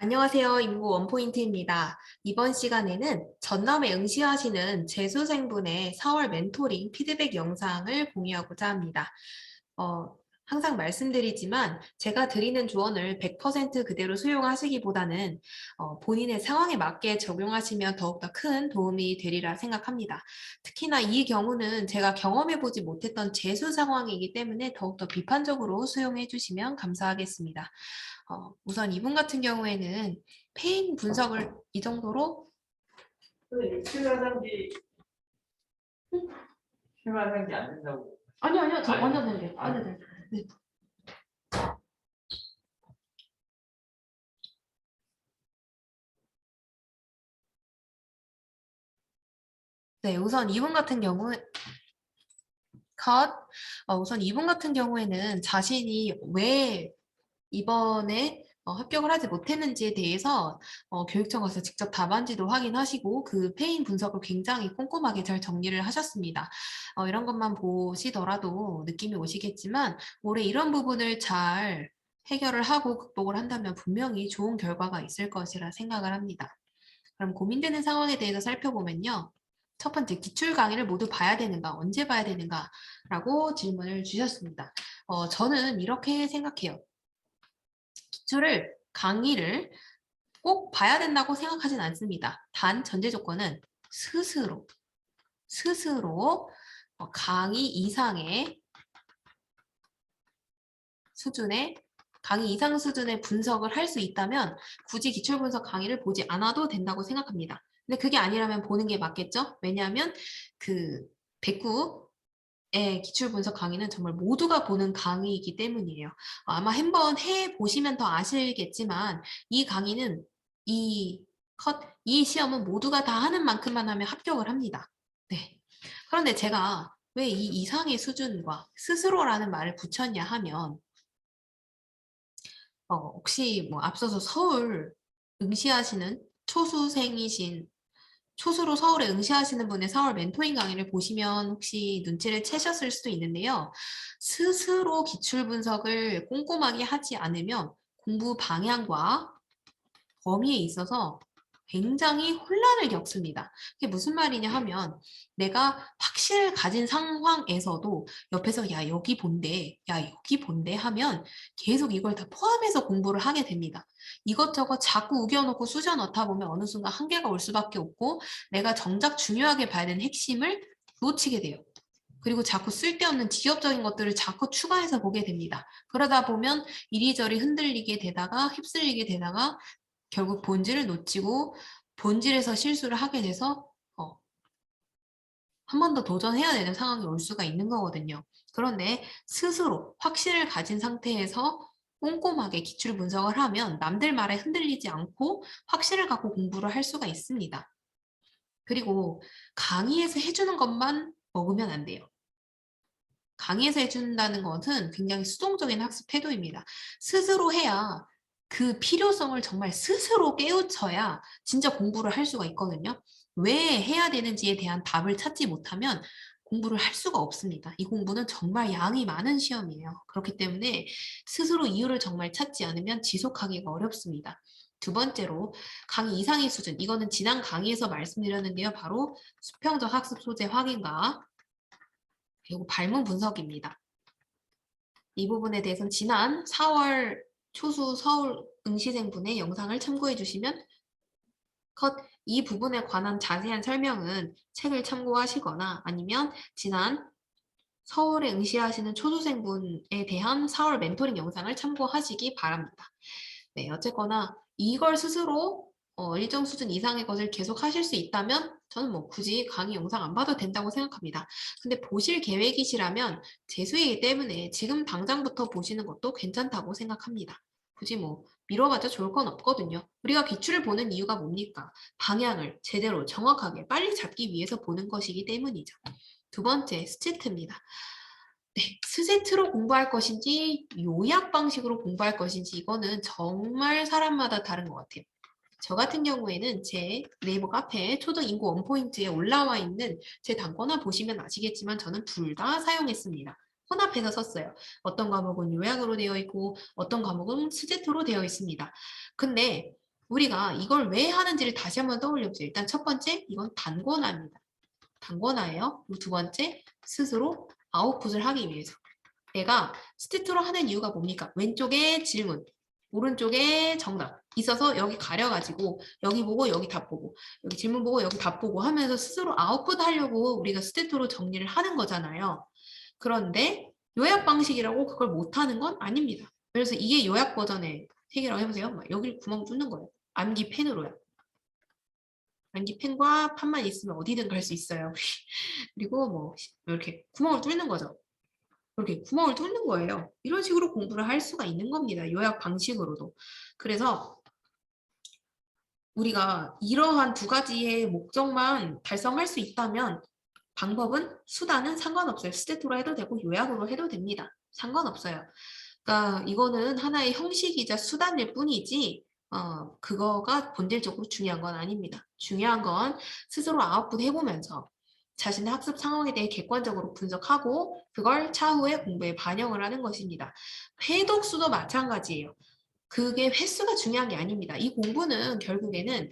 안녕하세요. 인구 원포인트입니다. 이번 시간에는 전남에 응시하시는 재수생분의 4월 멘토링 피드백 영상을 공유하고자 합니다. 항상 말씀드리지만 제가 드리는 조언을 100% 그대로 수용하시기보다는 본인의 상황에 맞게 적용하시면 더욱더 큰 도움이 되리라 생각합니다. 특히나 이 경우는 제가 경험해보지 못했던 재수 상황이기 때문에 더욱더 비판적으로 수용해 주시면 감사하겠습니다. 우선 이분 같은 경우에는 페인 분석을 이 정도로 실화상지 실화상지 안 된다고. 아니요 저 아니, 완전 된대요. 아니. 완전 된대요. 네. 네, 우선 이분 같은 경우에 컷. 우선 이분 같은 경우에는 자신이 왜 이번에 합격을 하지 못했는지에 대해서 교육청 가서 직접 답안지도 확인하시고 그 페인 분석을 굉장히 꼼꼼하게 잘 정리를 하셨습니다. 이런 것만 보시더라도 느낌이 오시겠지만 올해 이런 부분을 잘 해결을 하고 극복을 한다면 분명히 좋은 결과가 있을 것이라 생각을 합니다. 그럼 고민되는 상황에 대해서 살펴보면요. 첫 번째, 기출 강의를 모두 봐야 되는가, 언제 봐야 되는가 라고 질문을 주셨습니다. 저는 이렇게 생각해요. 강의를 꼭 봐야 된다고 생각하진 않습니다. 단 전제 조건은 스스로 강의 이상의 수준의 강의 이상 수준의 분석을 할 수 있다면 굳이 기출 분석 강의를 보지 않아도 된다고 생각합니다. 근데 그게 아니라면 보는 게 맞겠죠? 왜냐하면 그 백구의 기출 분석 강의는 정말 모두가 보는 강의이기 때문이에요. 아마 한번 해보시면 더 아시겠지만 이 강의는 이 시험은 모두가 다 하는 만큼만 하면 합격을 합니다. 네. 그런데 제가 왜 이 이상의 수준과 스스로라는 말을 붙였냐 하면 혹시 뭐 앞서서 서울 응시하시는 초수로 서울에 응시하시는 분의 4월 멘토링 강의를 보시면 혹시 눈치를 채셨을 수도 있는데요. 스스로 기출 분석을 꼼꼼하게 하지 않으면 공부 방향과 범위에 있어서 굉장히 혼란을 겪습니다. 그게 무슨 말이냐 하면 내가 확신을 가진 상황에서도 옆에서 야 여기 본대, 야 여기 본대 하면 계속 이걸 다 포함해서 공부를 하게 됩니다. 이것저것 자꾸 우겨놓고 쑤셔 넣다 보면 어느 순간 한계가 올 수밖에 없고 내가 정작 중요하게 봐야 되는 핵심을 놓치게 돼요. 그리고 자꾸 쓸데없는 지엽적인 것들을 자꾸 추가해서 보게 됩니다. 그러다 보면 이리저리 흔들리게 되다가 휩쓸리게 되다가 결국 본질을 놓치고 본질에서 실수를 하게 돼서 한 번 더 도전해야 되는 상황이 올 수가 있는 거거든요. 그런데 스스로 확신을 가진 상태에서 꼼꼼하게 기출 분석을 하면 남들 말에 흔들리지 않고 확신을 갖고 공부를 할 수가 있습니다. 그리고 강의에서 해주는 것만 먹으면 안 돼요. 강의에서 해준다는 것은 굉장히 수동적인 학습 태도입니다. 스스로 해야 그 필요성을 정말 스스로 깨우쳐야 진짜 공부를 할 수가 있거든요. 왜 해야 되는지에 대한 답을 찾지 못하면 공부를 할 수가 없습니다. 이 공부는 정말 양이 많은 시험이에요. 그렇기 때문에 스스로 이유를 정말 찾지 않으면 지속하기가 어렵습니다. 두 번째로 강의 이상의 수준. 이거는 지난 강의에서 말씀드렸는데요. 바로 수평적 학습 소재 확인과 그리고 발문 분석입니다. 이 부분에 대해서는 지난 4월 초수 서울 응시생분의 영상을 참고해 주시면 이 부분에 관한 자세한 설명은 책을 참고하시거나 아니면 지난 서울에 응시하시는 초수생분에 대한 4월 멘토링 영상을 참고하시기 바랍니다. 네, 어쨌거나 이걸 스스로 일정 수준 이상의 것을 계속 하실 수 있다면 저는 뭐 굳이 강의 영상 안 봐도 된다고 생각합니다. 근데 보실 계획이시라면 재수이기 때문에 지금 당장부터 보시는 것도 괜찮다고 생각합니다. 굳이 뭐 미뤄봤자 좋을 건 없거든요. 우리가 기출을 보는 이유가 뭡니까? 방향을 제대로 정확하게 빨리 잡기 위해서 보는 것이기 때문이죠. 두 번째, 스체트입니다. 네, 스세트로 공부할 것인지 요약 방식으로 공부할 것인지 이거는 정말 사람마다 다른 것 같아요. 저 같은 경우에는 제 네이버 카페 초등 인구 원포인트에 올라와 있는 제 단권화 보시면 아시겠지만 저는 둘 다 사용했습니다. 혼합해서 썼어요. 어떤 과목은 요약으로 되어 있고 어떤 과목은 스제트로 되어 있습니다. 근데 우리가 이걸 왜 하는지를 다시 한번 떠올려보세요. 일단 첫 번째, 이건 단권화입니다. 단권화예요. 그리고 두 번째, 스스로 아웃풋을 하기 위해서. 내가 스티투로 하는 이유가 뭡니까? 왼쪽에 질문, 오른쪽에 정답 있어서 여기 가려가지고 여기 보고 여기 답 보고 여기 질문 보고 여기 답 보고 하면서 스스로 아웃풋 하려고 우리가 스티투로 정리를 하는 거잖아요. 그런데 요약 방식이라고 그걸 못하는 건 아닙니다. 그래서 이게 요약 버전의 해결을 해보세요. 막 여기를 구멍 뚫는 거예요. 암기 펜으로요. 암기 펜과 판만 있으면 어디든 갈 수 있어요. 그리고 뭐 이렇게 구멍을 뚫는 거죠. 이렇게 구멍을 뚫는 거예요. 이런 식으로 공부를 할 수가 있는 겁니다. 요약 방식으로도. 그래서 우리가 이러한 두 가지의 목적만 달성할 수 있다면 방법은, 수단은 상관없어요. 스테토로 해도 되고 요약으로 해도 됩니다. 상관없어요. 그러니까 이거는 하나의 형식이자 수단일 뿐이지 그거가 본질적으로 중요한 건 아닙니다. 중요한 건 스스로 아웃풋 해보면서 자신의 학습 상황에 대해 객관적으로 분석하고 그걸 차후에 공부에 반영을 하는 것입니다. 회독수도 마찬가지예요. 그게 횟수가 중요한 게 아닙니다. 이 공부는 결국에는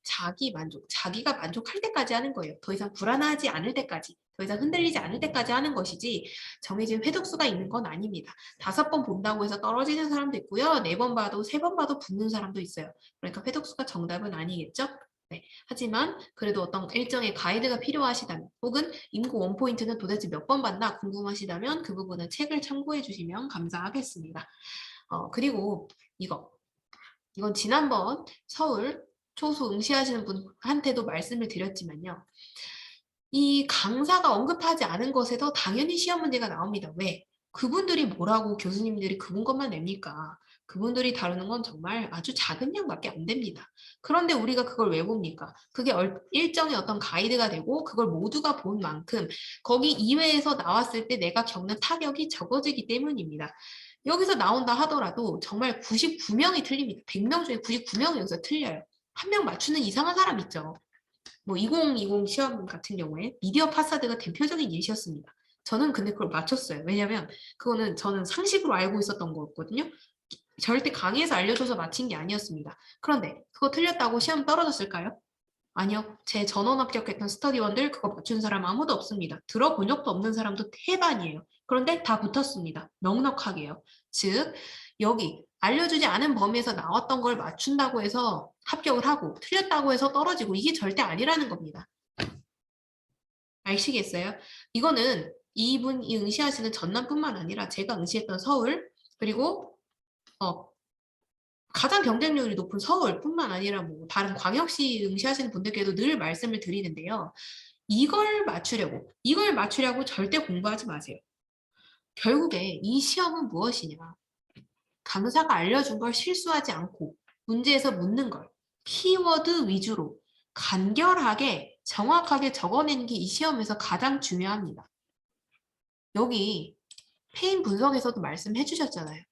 자기 만족, 자기가 만족할 때까지 하는 거예요. 더 이상 불안하지 않을 때까지, 더 이상 흔들리지 않을 때까지 하는 것이지 정해진 회독수가 있는 건 아닙니다. 5번 본다고 해서 떨어지는 사람도 있고요. 4번 봐도 3번 봐도 붙는 사람도 있어요. 그러니까 회독수가 정답은 아니겠죠? 네. 하지만 그래도 어떤 일정의 가이드가 필요하시다면 혹은 인구 원포인트는 도대체 몇 번 봤나 궁금하시다면 그 부분은 책을 참고해 주시면 감사하겠습니다. 그리고 이건 지난번 서울 초수 응시하시는 분한테도 말씀을 드렸지만요. 이 강사가 언급하지 않은 것에도 당연히 시험 문제가 나옵니다. 왜? 그분들이 뭐라고 교수님들이 그분 것만 냅니까? 그분들이 다루는 건 정말 아주 작은 양밖에 안 됩니다. 그런데 우리가 그걸 왜 봅니까? 그게 일정의 어떤 가이드가 되고 그걸 모두가 본 만큼 거기 이외에서 나왔을 때 내가 겪는 타격이 적어지기 때문입니다. 여기서 나온다 하더라도 정말 99명이 틀립니다. 100명 중에 99명이 여기서 틀려요. 한 명 맞추는 이상한 사람 있죠. 뭐 2020 시험 같은 경우에 미디어 파사드가 대표적인 예시였습니다. 저는 근데 그걸 맞췄어요. 왜냐면 그거는 저는 상식으로 알고 있었던 거였거든요. 절대 강의에서 알려줘서 맞힌 게 아니었습니다. 그런데 그거 틀렸다고 시험 떨어졌을까요? 아니요. 제 전원 합격했던 스터디원들 그거 맞춘 사람 아무도 없습니다. 들어본 적도 없는 사람도 태반이에요. 그런데 다 붙었습니다. 넉넉하게요. 즉 여기 알려주지 않은 범위에서 나왔던 걸 맞춘다고 해서 합격을 하고 틀렸다고 해서 떨어지고 이게 절대 아니라는 겁니다. 아시겠어요? 이거는 이분이 응시하시는 전남뿐만 아니라 제가 응시했던 서울 그리고 가장 경쟁률이 높은 서울뿐만 아니라 뭐 다른 광역시 응시하시는 분들께도 늘 말씀을 드리는데요. 이걸 맞추려고 절대 공부하지 마세요. 결국에 이 시험은 무엇이냐? 강사가 알려준 걸 실수하지 않고 문제에서 묻는 걸 키워드 위주로 간결하게 정확하게 적어내는 게 이 시험에서 가장 중요합니다. 여기 페인 분석에서도 말씀해 주셨잖아요.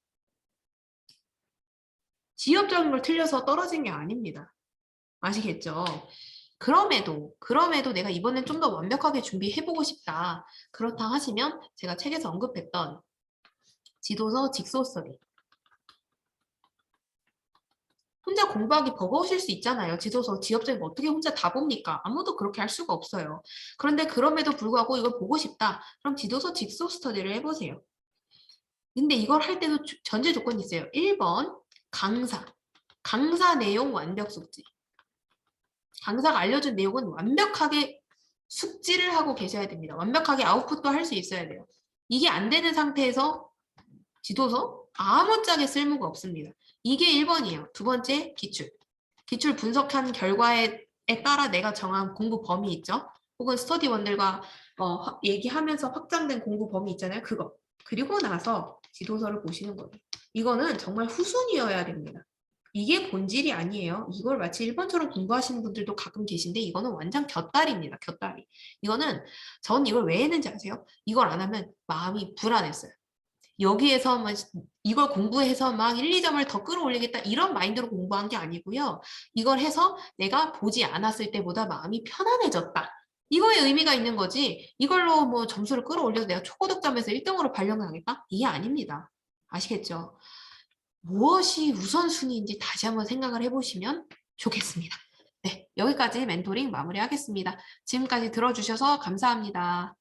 지엽적인 걸 틀려서 떨어진 게 아닙니다. 아시겠죠? 그럼에도 내가 이번엔 좀 더 완벽하게 준비해보고 싶다. 그렇다 하시면 제가 책에서 언급했던 지도서 직소 스터디. 혼자 공부하기 버거우실 수 있잖아요. 지도서 지엽적인 거 어떻게 혼자 다 봅니까? 아무도 그렇게 할 수가 없어요. 그런데 그럼에도 불구하고 이걸 보고 싶다. 그럼 지도서 직소 스터디를 해보세요. 근데 이걸 할 때도 전제 조건이 있어요. 1번 강사 내용 완벽 숙지. 강사가 알려준 내용은 완벽하게 숙지를 하고 계셔야 됩니다. 완벽하게 아웃풋도 할 수 있어야 돼요. 이게 안 되는 상태에서 지도서 아무짝에 쓸모가 없습니다. 이게 1번이에요. 두 번째, 기출. 기출 분석한 결과에 따라 내가 정한 공부 범위 있죠? 혹은 스터디원들과 얘기하면서 확장된 공부 범위 있잖아요. 그거. 그리고 나서 지도서를 보시는 거예요. 이거는 정말 후순위여야 됩니다. 이게 본질이 아니에요. 이걸 마치 1번처럼 공부하시는 분들도 가끔 계신데 이거는 완전 곁다리입니다. 곁다리. 전 이걸 왜 했는지 아세요? 이걸 안 하면 마음이 불안했어요. 여기에서 이걸 공부해서 막 1, 2점을 더 끌어올리겠다 이런 마인드로 공부한 게 아니고요. 이걸 해서 내가 보지 않았을 때보다 마음이 편안해졌다. 이거에 의미가 있는 거지. 이걸로 뭐 점수를 끌어올려서 내가 초고득점에서 1등으로 발령하겠다? 이게 아닙니다. 아시겠죠? 무엇이 우선순위인지 다시 한번 생각을 해보시면 좋겠습니다. 네, 여기까지 멘토링 마무리하겠습니다. 지금까지 들어주셔서 감사합니다.